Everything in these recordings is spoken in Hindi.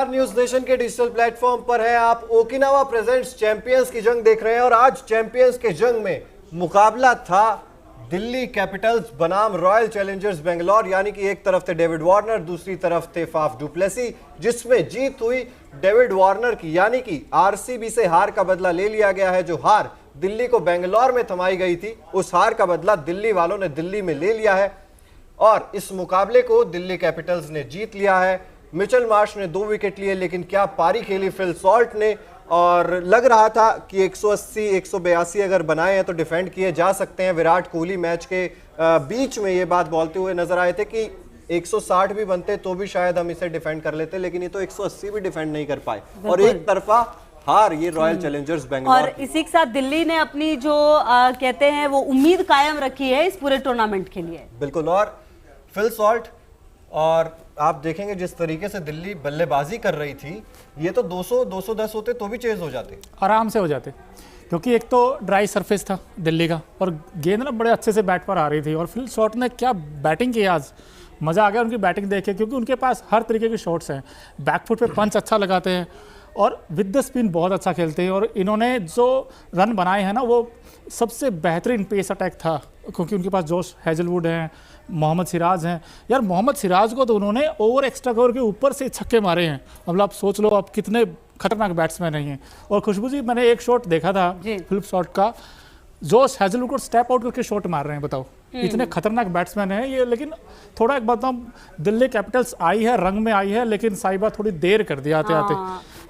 न्यूज नेशन के डिजिटल प्लेटफॉर्म पर है। आप ओकिनावा प्रेजेंट्स चैंपियंस की जंग देख रहे हैं और आज चैंपियंस के जंग में मुकाबला था दिल्ली कैपिटल्स बनाम रॉयल चैलेंजर्स बेंगलोर। यानी कि एक तरफ थे डेविड वार्नर, दूसरी तरफ थे फाफ डुप्लेसी, जिसमें जीत हुई डेविड वार्नर की। यानी कि आरसीबी से हार का बदला ले लिया गया है। जो हार दिल्ली को बेंगलोर में थमाई गई थी, उस हार का बदला दिल्ली वालों ने दिल्ली में ले लिया है और इस मुकाबले को दिल्ली कैपिटल्स ने जीत लिया है। मिचेल मार्श ने 2 विकेट लिए, लेकिन क्या पारी खेली फिल सॉल्ट ने। और लग रहा था कि 180 182 अगर बनाए हैं तो डिफेंड किए जा सकते हैं। विराट कोहली मैच के बीच में ये बात बोलते हुए नजर आए थे कि 160 भी बनते तो भी शायद हम इसे डिफेंड कर लेते, लेकिन ये तो 180 भी डिफेंड नहीं कर पाए और एक तरफा हार ये रॉयल चैलेंजर्स बेंगलोर। और इसी के साथ दिल्ली ने अपनी जो कहते हैं वो उम्मीद कायम रखी है इस पूरे टूर्नामेंट के लिए। बिल्कुल। और फिल सॉल्ट, और आप देखेंगे जिस तरीके से दिल्ली बल्लेबाजी कर रही थी, ये तो 200 210 होते तो भी चेज हो जाते, आराम से हो जाते, क्योंकि एक तो ड्राई सरफेस था दिल्ली का और गेंद ना बड़े अच्छे से बैट पर आ रही थी। और फिल शॉट ने क्या बैटिंग की आज, मज़ा आ गया उनकी बैटिंग देख के, क्योंकि उनके पास हर तरीके के शॉट्स हैं। बैकफुट पे पंच अच्छा लगाते हैं और विद द स्पिन बहुत अच्छा खेलते हैं। और इन्होंने जो रन बनाए हैं ना, वो सबसे बेहतरीन पेस अटैक था, क्योंकि उनके पास जोश हेजलवुड हैं, मोहम्मद सिराज हैं। यार मोहम्मद सिराज को तो उन्होंने ओवर एक्स्ट्रा कवर के ऊपर से छक्के मारे हैं। मतलब आप सोच लो आप कितने खतरनाक बैट्समैन हैं। और खुशबू जी, मैंने एक शॉट देखा था फ्लिप शॉट का, जोश हेजलवुड को स्टेप आउट करके शॉट मार रहे हैं। बताओ इतने खतरनाक बैट्समैन हैं ये। लेकिन थोड़ा एक बताऊं, दिल्ली कैपिटल्स आई है, रंग में आई है, लेकिन साइबा थोड़ी देर कर दिया आते आते।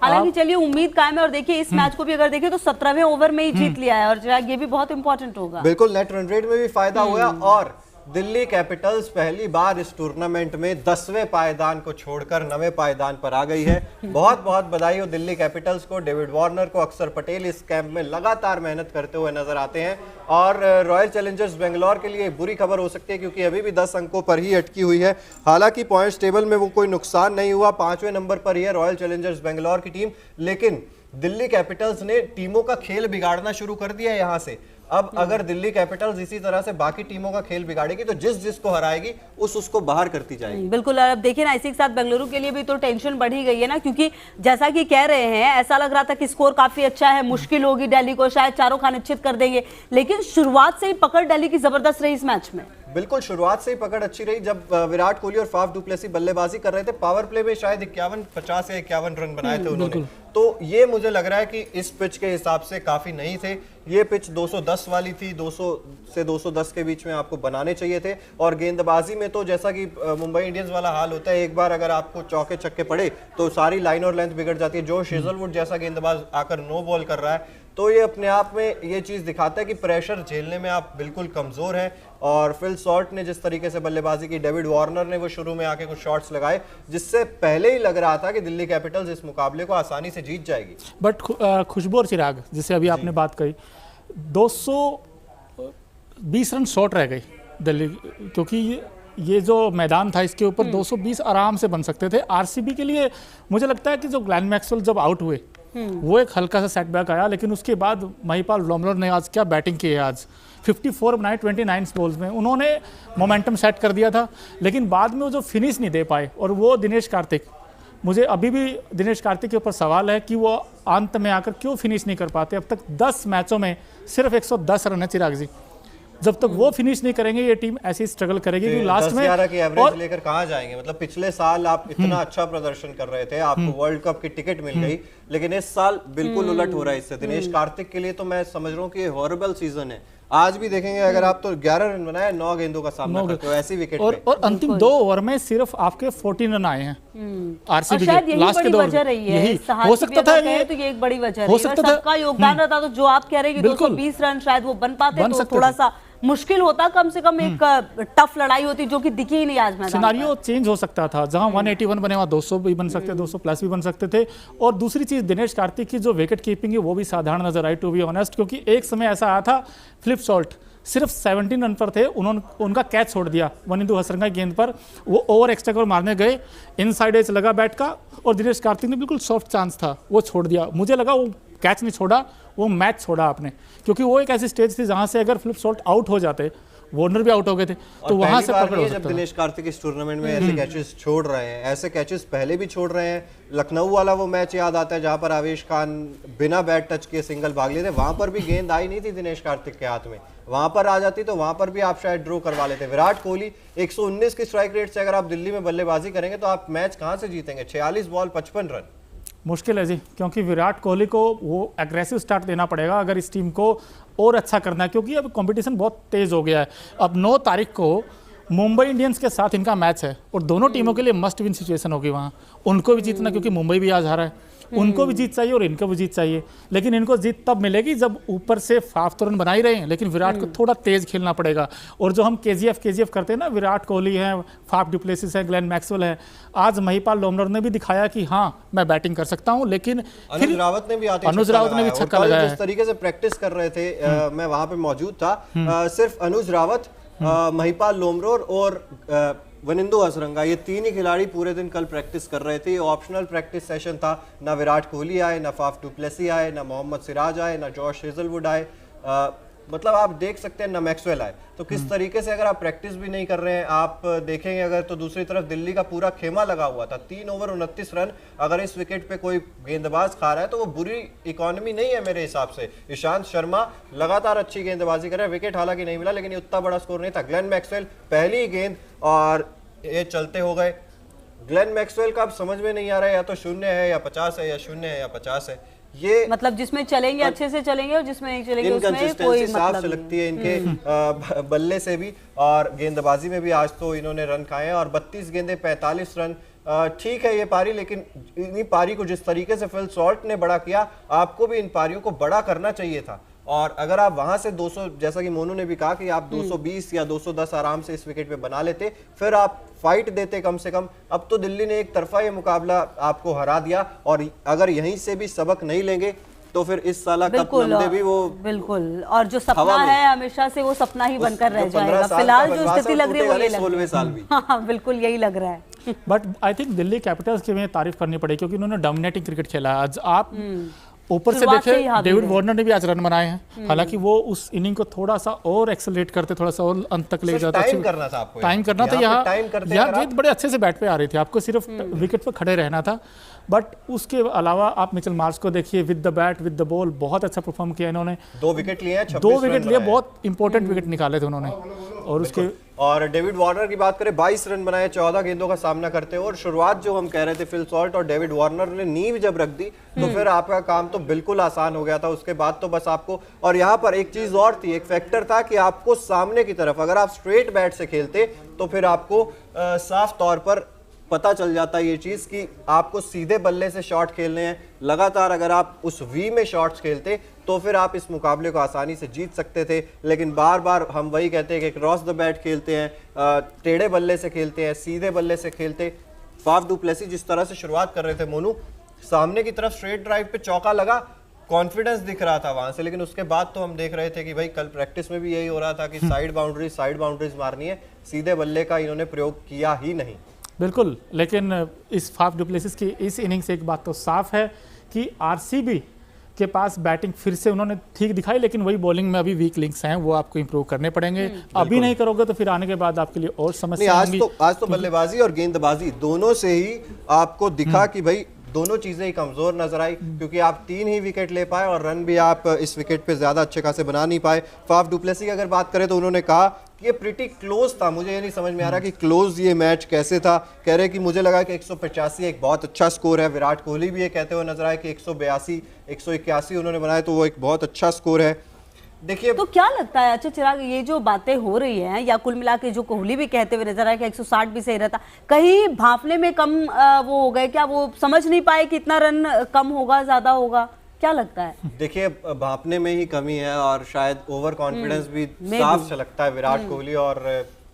हालांकि चलिए उम्मीद कायम है। और देखिए इस मैच को भी अगर देखें तो 17वें ओवर में ही जीत लिया है और ये भी बहुत इंपॉर्टेंट होगा। बिल्कुल, नेट रन रेट में भी फायदा हुआ और दिल्ली कैपिटल्स पहली बार इस टूर्नामेंट में 10वें पायदान को छोड़कर 9वें पायदान पर आ गई है। बहुत बहुत बधाई हो दिल्ली कैपिटल्स को, डेविड वार्नर को। अक्षर पटेल इस कैंप में लगातार मेहनत करते हुए नजर आते हैं। और रॉयल चैलेंजर्स बेंगलोर के लिए बुरी खबर हो सकती है, क्योंकि अभी भी 10 अंकों पर ही अटकी हुई है। हालांकि पॉइंट्स टेबल में वो कोई नुकसान नहीं हुआ, 5वें नंबर पर ही है रॉयल चैलेंजर्स बेंगलोर की टीम। लेकिन दिल्ली कैपिटल्स ने टीमों का खेल बिगाड़ना शुरू कर दिया है यहां से। अब अगर दिल्ली कैपिटल्स इसी तरह से बाकी टीमों का खेल बिगाड़ेगी तो जिसको हराएगी उसको बाहर करती जाएगी। बिल्कुल। और अब देखिए ना, इसी के साथ बेंगलुरु के लिए भी तो टेंशन बढ़ी गई है ना, क्योंकि जैसा कि कह रहे हैं, ऐसा लग रहा था कि स्कोर काफी अच्छा है, मुश्किल होगी दिल्ली को, शायद चारों खाने निश्चित कर देंगे। लेकिन शुरुआत से ही पकड़ दिल्ली की जबरदस्त रही इस मैच में। बिल्कुल, शुरुआत से ही पकड़ अच्छी रही। जब विराट कोहली और फाफ डुप्लेसी बल्लेबाजी कर रहे थे, पावर प्ले में शायद 50 या 51 रन बनाए थे उन्होंने। तो ये मुझे लग रहा है कि इस पिच के हिसाब से काफी नहीं थे। ये पिच 210 वाली थी, 200 से 210 के बीच में आपको बनाने चाहिए थे। और गेंदबाजी में तो जैसा कि मुंबई इंडियंस वाला हाल होता है, एक बार अगर आपको चौके छक्के पड़े तो सारी लाइन और लेंथ बिगड़ जाती है। जोश हेजलवुड जैसा गेंदबाज आकर नो बॉल कर रहा है, तो ये अपने आप में ये चीज दिखाता है कि प्रेशर झेलने में आप बिल्कुल कमजोर हैं। और फिल सॉल्ट ने जिस तरीके से बल्लेबाजी की, डेविड वार्नर ने वो शुरू में आके कुछ शॉट्स लगाए, जिससे पहले ही लग रहा था कि दिल्ली कैपिटल्स इस मुकाबले को आसानी से जीत जाएगी। बट खुशबू और चिराग, जिसे अभी आपने बात कही, 220 रन शॉर्ट रह गई दिल्ली, क्योंकि ये जो मैदान था इसके ऊपर 220 आराम से बन सकते थे। आरसीबी के लिए मुझे लगता है कि जो ग्लेन मैक्सवेल जब आउट हुए, वो एक हल्का सा सेटबैक आया, लेकिन उसके बाद महिपाल लॉमलर ने आज क्या बैटिंग की है। आज 54 बनाए 29 बॉल्स में, उन्होंने मोमेंटम सेट कर दिया था। लेकिन बाद में वो जो फिनिश नहीं दे पाए, और वो दिनेश कार्तिक, मुझे अभी भी दिनेश कार्तिक के ऊपर सवाल है कि वो अंत में आकर क्यों फिनिश नहीं कर पाते। अब तक 10 मैचों में सिर्फ 110 रन है चिराग जी। जब तक वो फिनिश नहीं करेंगे ये टीम ऐसी स्ट्रगल करेगी कि लास्ट में 10-11 की एवरेज लेकर कहां जाएंगे। मतलब पिछले साल आप इतना अच्छा प्रदर्शन कर रहे थे, आपको वर्ल्ड कप की टिकट मिल गई, लेकिन इस साल बिल्कुल उलट हो रहा है इससे। दिनेश कार्तिक के लिए तो मैं समझ रहा हूँ कि हॉरिबल सीजन है। आज भी देखेंगे, अगर आप तो 11 रन बनाए, 9 गेंदों का सामना करते हो ऐसी विकेट और अंतिम 2 ओवर में सिर्फ आपके 14 रन आए हैं आरसीबी के। लास्ट के दौर यही हो सकता था, ये तो ये एक बड़ी वजह हो सकता था, सबका योगदान रहता। तो जो आप कह रहे हैं कि 220 रन शायद वो बन पाते, तो थोड़ा सा मुश्किल होता, कम से कम एक टफ लड़ाई होती, जो कि दिखी ही नहीं आज मैदान। सिनारियो चेंज हो सकता था, जहां 181 बने वहां 200 भी बन सकते, 200 प्लस भी बन सकते थे। और दूसरी चीज, दिनेश कार्तिक की जो विकेट कीपिंग है वो भी साधारण नजर आई, टू बी ऑनेस्ट, क्योंकि एक समय ऐसा आया था फ्लिप सॉल्ट सिर्फ 17 रन पर थे, उनका कैच छोड़ दिया वनिंदु हसरंगा की गेंद पर, वो ओवर एक्स्ट्रा कवर मारने गए, इनसाइड एज लगा बैट का, और दिनेश कार्तिक ने बिल्कुल सॉफ्ट चांस था वो छोड़ दिया। मुझे लगा वो कैच नहीं छोड़ा, वो मैच छोड़ा आपने, क्योंकि वो एक ऐसी स्टेज थी जहां से अगर फ्लिप सॉल्ट आउट हो जाते वार्नर भी आउट हो गए थे, तो वहां से पकड़ हो जब सकता था। दिनेश कार्तिक इस टूर्नामेंट में ऐसे कैचेस छोड़ रहे हैं, ऐसे कैचेस पहले भी छोड़ रहे हैं। लखनऊ वाला वो मैच याद आता है जहां पर आवेश खान बिना बैट टच के सिंगल भाग लिए थे, वहां पर भी गेंद आई नहीं थी दिनेश कार्तिक के हाथ में, वहां पर आ जाती तो वहां पर भी आप शायद ड्रॉ करवा लेते। विराट कोहली 119 की स्ट्राइक रेट से अगर आप दिल्ली में बल्लेबाजी करेंगे तो आप मैच कहां से जीतेंगे? 46 बॉल 55 रन मुश्किल है जी, क्योंकि विराट कोहली को वो एग्रेसिव स्टार्ट देना पड़ेगा अगर इस टीम को और अच्छा करना है, क्योंकि अब कंपटीशन बहुत तेज हो गया है। अब 9 तारीख को मुंबई इंडियंस के साथ इनका मैच है और दोनों टीमों के लिए मस्ट विन सिचुएशन होगी वहाँ। उनको भी जीतना, क्योंकि मुंबई भी आज हारा है, उनको भी जीत चाहिए और इनको भी जीत चाहिए। लेकिन इनको जीत तब मिलेगी जब ऊपर से फाफ तो रन बना ही रहे हैं, लेकिन विराट को थोड़ा तेज खेलना पड़ेगा। और जो हम केजीएफ करते हैं ना, विराट कोहली है, फाफ डुप्लेसिस है, ग्लेन मैक्सवेल है, आज महिपाल लोमनर ने भी दिखाया कि हाँ मैं बैटिंग कर सकता हूँ। लेकिन अनुज रावत ने भी छक्का लगाया। जिस तरीके से प्रैक्टिस कर रहे थे, मैं वहां पे मौजूद था, सिर्फ अनुज रावत, महिपाल लोमरोर और वनिंदु हसरंगा, ये 3 ही खिलाड़ी पूरे दिन कल प्रैक्टिस कर रहे थे। ऑप्शनल प्रैक्टिस सेशन था, ना विराट कोहली आए, ना फाफ डुप्लेसी आए, ना मोहम्मद सिराज आए, ना जॉश हेजलवुड आए, मतलब आप देख सकते हैं ना मैक्सवेल आए। तो किस तरीके से अगर आप प्रैक्टिस भी नहीं कर रहे हैं, आप देखेंगे अगर, तो दूसरी तरफ दिल्ली का पूरा खेमा लगा हुआ था। 3 ओवर 29 रन अगर इस विकेट पे कोई गेंदबाज खा रहा है तो वो बुरी इकोनॉमी नहीं है मेरे हिसाब से। ईशांत शर्मा लगातार अच्छी गेंदबाजी कर रहे हैं, विकेट हालांकि नहीं मिला लेकिन ये उतना बड़ा स्कोर नहीं था। ग्लेन मैक्सवेल पहली ही गेंद और ये चलते हो गए। ग्लेन मैक्सवेल का अब समझ में नहीं आ रहा है, या तो 0 है या 50 है, या 0 है या 50 है। ये मतलब जिसमें चलेंगे अच्छे से चलेंगे और जिसमें नहीं चलेंगे उसमें कोई इनकंसिस्टेंसी साफ मतलब झलकती है इनके बल्ले से भी और गेंदबाजी में भी। आज तो इन्होंने रन खाए हैं और 32 गेंदे 45 रन। ठीक है ये पारी, लेकिन इन्हीं पारी को जिस तरीके से फिल सॉल्ट ने बड़ा किया, आपको भी इन पारियों को बड़ा करना चाहिए था। और अगर आप वहां से 200, जैसा कि मोनू ने भी कहा कि आप 220 या 210 आराम से इस विकेट पे बना लेते, फिर आप फाइट देते कम से कम। अब तो दिल्ली ने एक तरफा ये मुकाबला आपको हरा दिया और अगर यहीं से भी सबक नहीं लेंगे तो फिर इस साल कप नंदे भी वो बिल्कुल, और जो सपना है हमेशा से वो सपना ही बनकर रह जाएगा। फिलहाल जो स्थिति लग रही है वो ये लग रही है। साल भी हाँ बिल्कुल यही लग रहा है। But I think Delhi Capitals की हमें तारीफ करनी पड़ेगी, क्योंकि उन्होंने डोमिनेटिंग क्रिकेट खेला। आज आप ऊपर से देखे, डेविड वार्नर ने भी आज रन बनाए हैं, हालांकि वो उस इनिंग को थोड़ा सा और एक्सेलरेट करते, थोड़ा सा और अंत तक ले जाता। टाइम करना था आपको, टाइम करना था। यहाँ गेंद बड़े अच्छे से बैट पे आ रही थी, आपको सिर्फ विकेट पे खड़े रहना था। बट उसके अलावा आप मिचेल मार्श को देखिए, with the bat with the ball बहुत अच्छा परफॉर्म किया इन्होंने। 2 विकेट लिए हैं, 2 विकेट लिए, बहुत इंपॉर्टेंट विकेट निकाले थे उन्होंने। और उसके और डेविड वार्नर की बात करें, 22 रन बनाए 14 गेंदों का सामना करते हो। और शुरुआत जो हम कह रहे थे, फिल सॉल्ट और डेविड वार्नर ने नींव जब रख दी तो फिर आपका काम तो बिल्कुल आसान हो गया था। उसके बाद तो बस आपको, और यहाँ पर एक चीज और थी, एक फैक्टर था कि आपको सामने की तरफ अगर आप स्ट्रेट बैट से खेलते तो फिर आपको साफ तौर पर पता चल जाता है ये चीज कि आपको सीधे बल्ले से शॉट खेलने हैं। लगातार अगर आप उस वी में शॉट्स खेलते तो फिर आप इस मुकाबले को आसानी से जीत सकते थे। लेकिन बार बार हम वही कहते हैं कि क्रॉस द बैट खेलते हैं, टेढ़े बल्ले से खेलते हैं, सीधे बल्ले से खेलते। फाफ डुप्लेसी जिस तरह से शुरुआत कर रहे थे मोनू, सामने की तरफ स्ट्रेट ड्राइव पे चौका लगा, कॉन्फिडेंस दिख रहा था वहां से, लेकिन उसके बाद तो हम देख रहे थे कि भाई कल प्रैक्टिस में भी यही हो रहा था कि साइड बाउंड्रीज मारनी है, सीधे बल्ले का इन्होंने प्रयोग किया ही नहीं। बिल्कुल, लेकिन इस फाफ डुप्लेसिस की इस इनिंग से एक बात तो साफ है कि आरसीबी के पास बैटिंग फिर से उन्होंने ठीक दिखाई, लेकिन वही बॉलिंग में अभी वीक लिंक्स हैं, वो आपको इंप्रूव करने पड़ेंगे। अभी नहीं करोगे तो फिर आने के बाद आपके लिए और समस्या होंगी। आज तो बल्लेबाजी और गेंदबाजी दोनों से ही आपको दिखा कि भाई दोनों चीजें ही कमजोर नजर आई, क्योंकि आप 3 ही विकेट ले पाए और रन भी आप इस विकेट पे ज्यादा अच्छे खासे बना नहीं पाए। फाफ डुप्लेसी की अगर बात करें तो उन्होंने कहा कि ये प्रीटी क्लोज था। मुझे ये नहीं समझ में आ रहा कि क्लोज ये मैच कैसे था। कह रहे कि मुझे लगा कि 185 एक बहुत अच्छा स्कोर है। विराट कोहली भी ये कहते हुए नजर आए कि 182 181 उन्होंने बनाए, तो वो एक बहुत अच्छा स्कोर है। देखिए तो क्या लगता है, अच्छा चिराग, ये जो बातें हो रही हैं या कुल मिला के जो कोहली भी कहते हुए नजर आए कि 160 भी सही रहता, कहीं भांपने में कम वो हो गए क्या? वो समझ नहीं पाए कि इतना रन कम होगा, ज्यादा होगा, क्या लगता है? देखिए भांपने में ही कमी है और शायद ओवर कॉन्फिडेंस भी साफ झलकता है विराट कोहली और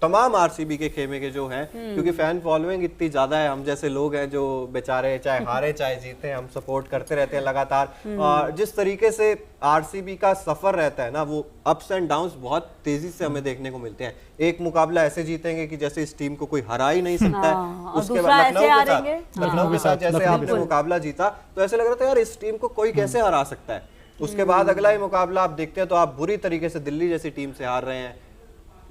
तमाम आरसीबी के खेमे के जो हैं, क्योंकि फैन फॉलोइंग इतनी ज्यादा है। हम जैसे लोग हैं जो बेचारे चाहे हारे चाहे जीते, हम सपोर्ट करते रहते हैं लगातार। और जिस तरीके से आरसीबी का सफर रहता है ना, वो अप्स एंड डाउन्स बहुत तेजी से हमें देखने को मिलते हैं। एक मुकाबला ऐसे जीतेंगे कि जैसे इस टीम को कोई हरा ही नहीं सकता है, उसके बाद लखनऊ के साथ जैसे आपने मुकाबला जीता तो ऐसे लग रहा था यार इस टीम को कोई कैसे हरा सकता है। उसके बाद अगला ही मुकाबला आप देखते हैं तो आप बुरी तरीके से दिल्ली जैसी टीम से हार रहे हैं।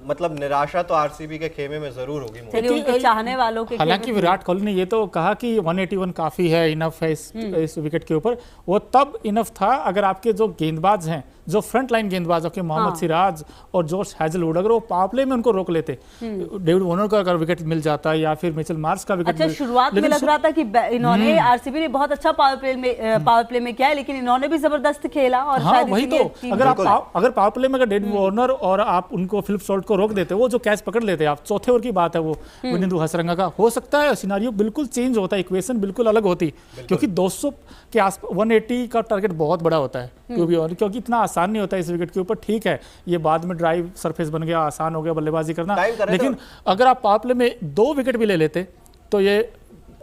मतलब निराशा तो आरसीबी के खेमे में जरूर होगी। चलिए उनके चाहने वालों के हालांकि विराट कोहली ने ये तो कहा कि 181 काफ़ी है, इनफ है इस विकेट के ऊपर। वो तब इनफ था अगर आपके जो गेंदबाज हैं, जो फ्रंट लाइन गेंदबाज आपके मोहम्मद सिराज और जोश हैजलवुड, अगर वो पावर प्ले में उनको रोक लेते, डेविड वार्नर का अगर विकेट मिल जाता या फिर मिचेल मार्श का विकेट। अच्छा, शुरुआत में लग रहा था कि इन्होंने आरसीबी ने बहुत अच्छा पावर प्ले में किया है, लेकिन इन्होंने भी जबरदस्त खेला और हाँ वही तो, अगर पावर प्ले में अगर डेविड वार्नर और आप उनको फिलिप सॉल्ट को रोक देते, वो जो कैच पकड़ लेते आप, चौथे ओवर की बात है वो विनिंदु हसरंगा का, हो सकता है सिनारियो बिल्कुल चेंज होता है, इक्वेशन बिल्कुल अलग होती, क्योंकि 200 के आस 180 का टारगेट बहुत बड़ा होता है क्योंकि इतना आसान नहीं होता इस विकेट के ऊपर। ठीक है, ये बाद में ड्राइव सरफेस बन गया, आसान हो गया बल्लेबाजी करना, लेकिन अगर आप पावर प्ले में 2 विकेट भी ले लेते तो ये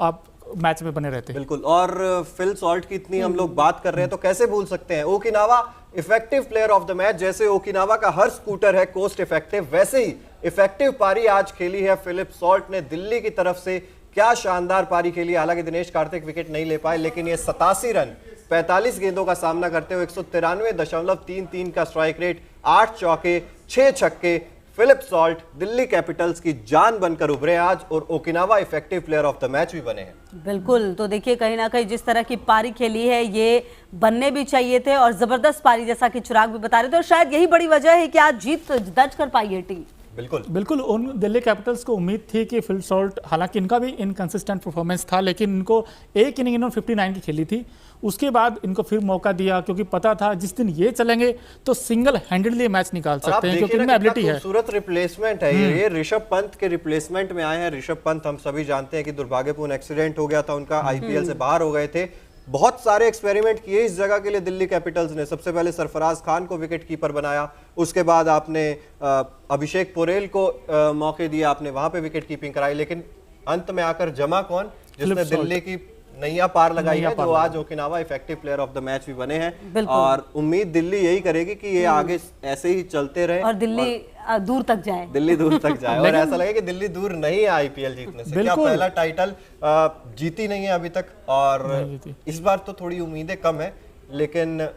आप मैच में बने रहते। बिल्कुल, और फिल सॉल्ट की इतनी हम लोग बात कर रहे हैं तो कैसे भूल सकते हैं Okinawa effective player of the match. जैसे ओकिनावा का हर स्कूटर है कोस्ट इफेक्टिव, वैसे ही इफेक्टिव पारी आज खेली है फिलिप सॉल्ट ने दिल्ली की तरफ से। क्या शानदार पारी खेली, हालांकि दिनेश कार्तिक विकेट नहीं ले पाए, लेकिन ये 87 रन 45 गेंदों का सामना करते हुए 193.33 का स्ट्राइक रेट, 8 चौके 6 छक्के, फिलिप सॉल्ट दिल्ली कैपिटल्स की जान बनकर उभरे आज और Okinawa effective player of the match भी बने हैं। बिल्कुल, तो देखिए कहीं ना कहीं जिस तरह की पारी खेली है ये बनने भी चाहिए थे और जबरदस्त पारी जैसा कि चिराग भी बता रहे थे, और शायद यही बड़ी वजह है कि आज जीत दर्ज कर पाई है टीम। बिल्कुल उन दिल्ली कैपिटल्स को उम्मीद थी कि फिल सॉल्ट, हालांकि इनका भी इनकंसिस्टेंट परफॉर्मेंस था, लेकिन इनको एक इनिंग इन्होंने 59 की खेली थी, उसके बाद इनको फिर मौका दिया क्योंकि पता था जिस दिन ये चलेंगे तो सिंगल हैंडेडली मैच निकाल सकते हैं क्योंकि इनमें एबिलिटी है। खूबसूरत रिप्लेसमेंट है ये ऋषभ पंत के रिप्लेसमेंट में आए हैं। ऋषभ पंत हम सभी जानते हैं कि दुर्भाग्यपूर्ण एक्सीडेंट हो गया था उनका, आईपीएल से बाहर हो गए थे। बहुत सारे एक्सपेरिमेंट किए इस जगह के लिए दिल्ली कैपिटल्स ने। सबसे पहले सरफराज खान को विकेट कीपर बनाया, उसके बाद आपने अभिषेक पोरेल को मौके दिए, आपने वहां पे विकेट कीपिंग कराई, लेकिन अंत में आकर जमा कौन, जिसने दिल्ली की नैया पार लगाई है, जो आज Okinawa effective player of the match भी बने हैं। और उम्मीद दिल्ली यही करेगी कि ये आगे ऐसे ही चलते रहे और दिल्ली दूर तक जाए, दिल्ली दूर तक जाए। और ऐसा लगे कि दिल्ली दूर नहीं है आईपीएल जीतने से। क्या पहला टाइटल जीती नहीं है अभी तक, और इस बार तो थोड़ी उम्मीदें कम है, लेकिन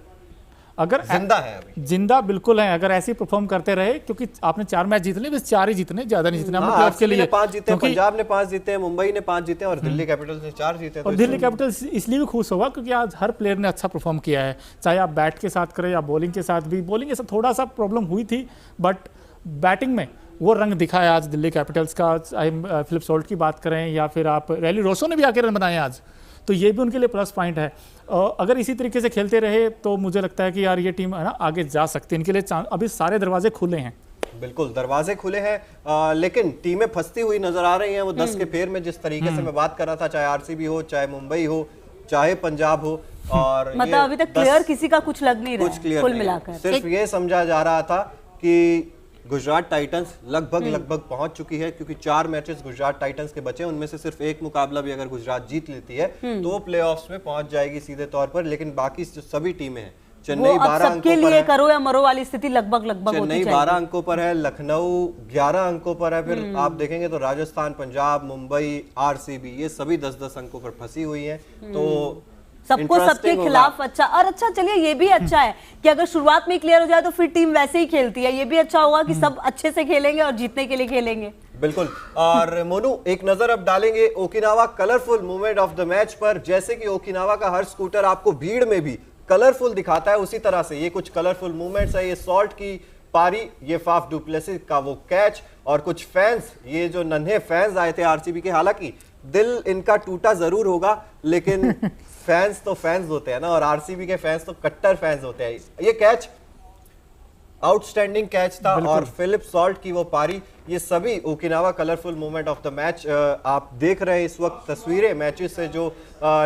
अगर जिंदा है, अभी जिंदा बिल्कुल है अगर ऐसे ही परफॉर्म करते रहे, क्योंकि आपने 4 मैच जीतने, बस 4 ही जीतने, ज्यादा नहीं जीतने प्लेऑफ के लिए। 5 जीते, पंजाब ने 5 जीते, मुंबई ने 5 जीते और दिल्ली कैपिटल्स ने 4 जीते। और दिल्ली कैपिटल्स इसलिए भी खुश होगा क्योंकि आज हर प्लेयर ने अच्छा परफॉर्म किया है, चाहे आप बैट के साथ करें या बॉलिंग के साथ भी। बॉलिंग के साथ थोड़ा सा प्रॉब्लम हुई थी, बट बैटिंग में वो रंग दिखा है आज दिल्ली कैपिटल्स का। चाहे फिलिप सॉल्ट की बात करें या फिर आप रैली रोसो ने भी आके रन बनाए आज, तो ये भी उनके लिए प्लस पॉइंट है। अगर इसी तरीके से खेलते रहे तो मुझे लगता है कि यार ये टीम है ना आगे जा सकती है। इनके लिए अभी सारे दरवाजे खुले हैं। बिल्कुल दरवाजे खुले हैं, लेकिन टीमें फंसती हुई नजर आ रही हैं। वो 10 के फेर में जिस तरीके से मैं बात कर रहा था, चाहे आरसीबी हो, चाहे मुंबई हो, चाहे पंजाब हो, और मतलब अभी तक क्लियर किसी का कुछ लग नहीं रहा कुछ क्लियर कुल मिलाकर। सिर्फ ये समझा जा रहा था कि गुजरात टाइटंस लगभग पहुंच चुकी है, क्योंकि 4 मैचेस गुजरात टाइटंस के बचे, उनमें से सिर्फ एक मुकाबला भी अगर गुजरात जीत लेती है तो प्लेऑफ्स में पहुंच जाएगी सीधे तौर पर। लेकिन बाकी जो सभी टीमें हैं, चेन्नई 12 अंकों पर है, करो या मरो वाली स्थिति लगभग चेन्नई 12 अंकों पर है, लखनऊ 11 अंकों पर है, फिर आप देखेंगे तो राजस्थान, पंजाब, मुंबई, आरसीबी, ये सभी 10-10 अंकों पर फंसी हुई है। तो सबको सबके खिलाफ अच्छा, और अच्छा चलिए ये भी अच्छा है कि अगर शुरुआत में क्लियर हो जाए तो फिर टीम वैसे ही खेलती है। ये भी अच्छा होगा कि सब अच्छे से खेलेंगे और जीतने के लिए खेलेंगे। बिल्कुल। और मोनू, एक नजर अब डालेंगे Okinawa colourful movement of the match पर। जैसे कि ओकिनावा का हर स्कूटर आपको भीड़ में भी कलरफुल दिखाता है, उसी तरह से ये कुछ कलरफुल मूवमेंट्स है। ये सॉल्ट की पारी, ये फाफ डु प्लेसिस का वो कैच, और कुछ फैंस, ये जो नन्हे फैंस आए थे आरसीबी के, हालांकि दिल इनका टूटा जरूर होगा, लेकिन फैंस तो फैंस होते हैं ना, और आरसीबी के फैंस तो कट्टर फैंस होते हैं। ये कैच आउटस्टैंडिंग कैच था, और फिलिप सॉल्ट की वो पारी, ये सभी Okinawa colourful movement of the match. आप देख रहे हैं इस वक्त तस्वीरें मैचेस से जो